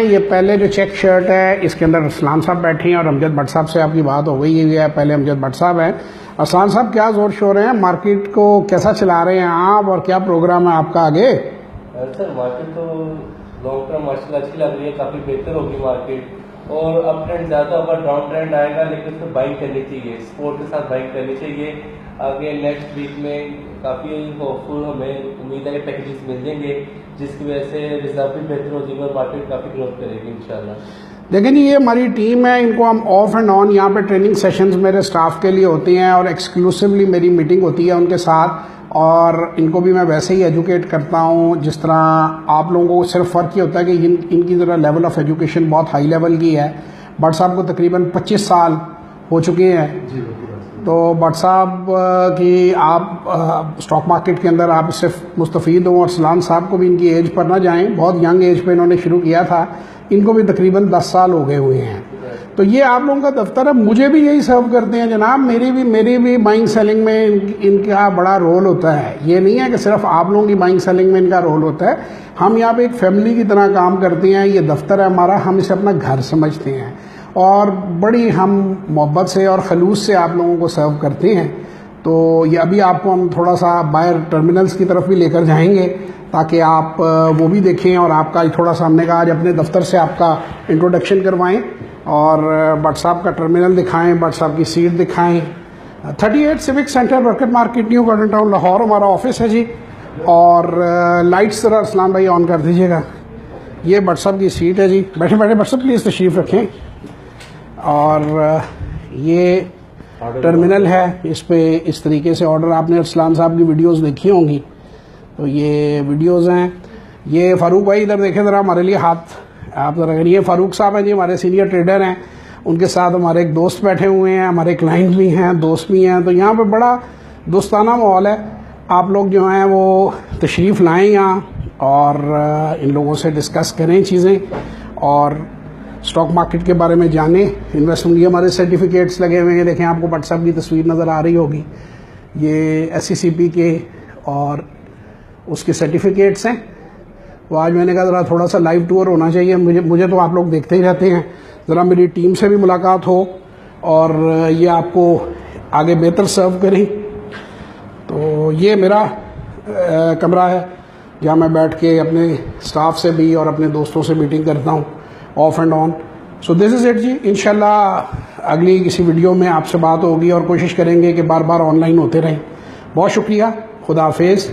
ये पहले जो चेक शर्ट है इसके अंदर अरसलान साहब बैठे हैं और अमजद भट्ट साहब से आपकी बात हो गई है। पहले अमजद भट्ट साहब हैं। अरसलान साहब क्या जोर शोर हैं, मार्केट को कैसा चला रहे हैं आप और क्या प्रोग्राम है आपका आगे? सर मार्केट तो लॉन्ग टर्म माशाल्लाह अच्छी लग रही है, काफ़ी बेहतर होगी मार्केट और अप ट्रेंड ज़्यादा होगा, डाउन ट्रेंड आएगा लेकिन उसमें बाइंग करनी चाहिए, स्पोर्ट के साथ बाइंग करनी चाहिए। आगे नेक्स्ट वीक में काफ़ी होपफुल हमें उम्मीद है कि पैकेजेस मिल जाएंगे जिसकी वजह से रिजर्व भी बेहतर हो जाएगी और मार्केट काफ़ी ग्रोथ करेगी इंशाल्लाह। लेकिन ये हमारी टीम है, इनको हम ऑफ एंड ऑन यहाँ पे ट्रेनिंग सेशंस मेरे स्टाफ के लिए होते हैं और एक्सक्लूसिवली मेरी मीटिंग होती है उनके साथ, और इनको भी मैं वैसे ही एजुकेट करता हूँ जिस तरह आप लोगों को। सिर्फ फ़र्क ये होता है कि इनकी ज़रा लेवल ऑफ एजुकेशन बहुत हाई लेवल की है। भट्ट साहब को तकरीबन 25 साल हो चुके हैं, तो भट्ट साहब की आप स्टॉक मार्केट के अंदर आप सिर्फ मुस्तफ़ीद हो। और सलाम साहब को भी इनकी एज पर ना जाएं, बहुत यंग एज पे इन्होंने शुरू किया था, इनको भी तकरीबन 10 साल हो गए हुए हैं। तो ये आप लोगों का दफ्तर है, मुझे भी यही सर्व करते हैं जनाब। मेरी भी बाइंग सेलिंग में इनका बड़ा रोल होता है। ये नहीं है कि सिर्फ आप लोगों की बाइंग सेलिंग में इनका रोल होता है, हम यहाँ पे एक फैमिली की तरह काम करते हैं। ये दफ्तर है हमारा, हम इसे अपना घर समझते हैं और बड़ी हम मोहब्बत से और खलूस से आप लोगों को सर्व करते हैं। तो ये अभी आपको हम थोड़ा सा बाहर टर्मिनल्स की तरफ भी लेकर जाएंगे ताकि आप वो भी देखें और आपका थोड़ा सा, हमने कहा आज अपने दफ्तर से आपका इंट्रोडक्शन करवाएं और भट्ट साहब का टर्मिनल दिखाएं, भट्ट साहब की सीट दिखाएं। 38 सिविक सेंटर बरकत market new garden town Lahore हमारा ऑफिस है जी। और लाइट्स ज़रा अरसलान भाई ऑन कर दीजिएगा। ये भट्ट साहब की सीट है जी, बैठे बैठे भट्ट साहब प्लीज़ तशरीफ़ रखें। और ये टर्मिनल है, इस पे इस तरीके से ऑर्डर, आपने अरसलान साहब की वीडियोस देखी होंगी, तो ये वीडियोस हैं। ये फारूक भाई इधर देखें ज़रा, हमारे लिए हाथ आप ज़रा करिए। ये फारूक साहब हैं जी, हमारे सीनियर ट्रेडर हैं, उनके साथ हमारे एक दोस्त बैठे हुए हैं, हमारे क्लाइंट भी हैं, दोस्त भी हैं। तो यहाँ पे बड़ा दोस्ताना माहौल है। आप लोग जो हैं वो तशरीफ़ लाएँ यहाँ और इन लोगों से डिस्कस करें चीज़ें और स्टॉक मार्केट के बारे में जानें। इन्वेस्टमेंट ये हमारे सर्टिफिकेट्स लगे हुए हैं, देखें आपको भट्ट साहब की तस्वीर नज़र आ रही होगी। ये SCCP के और उसके सर्टिफिकेट्स हैं। तो आज मैंने कहा ज़रा थोड़ा सा लाइव टूर होना चाहिए, मुझे तो आप लोग देखते ही रहते हैं, ज़रा मेरी टीम से भी मुलाकात हो और ये आपको आगे बेहतर सर्व करें। तो ये मेरा कमरा है जहाँ मैं बैठ के अपने स्टाफ से भी और अपने दोस्तों से मीटिंग करता हूँ off and on. So this is it जी। इंशाल्लाह अगली किसी वीडियो में आपसे बात होगी और कोशिश करेंगे कि बार बार ऑनलाइन होते रहें। बहुत शुक्रिया, खुदा हाफिज़।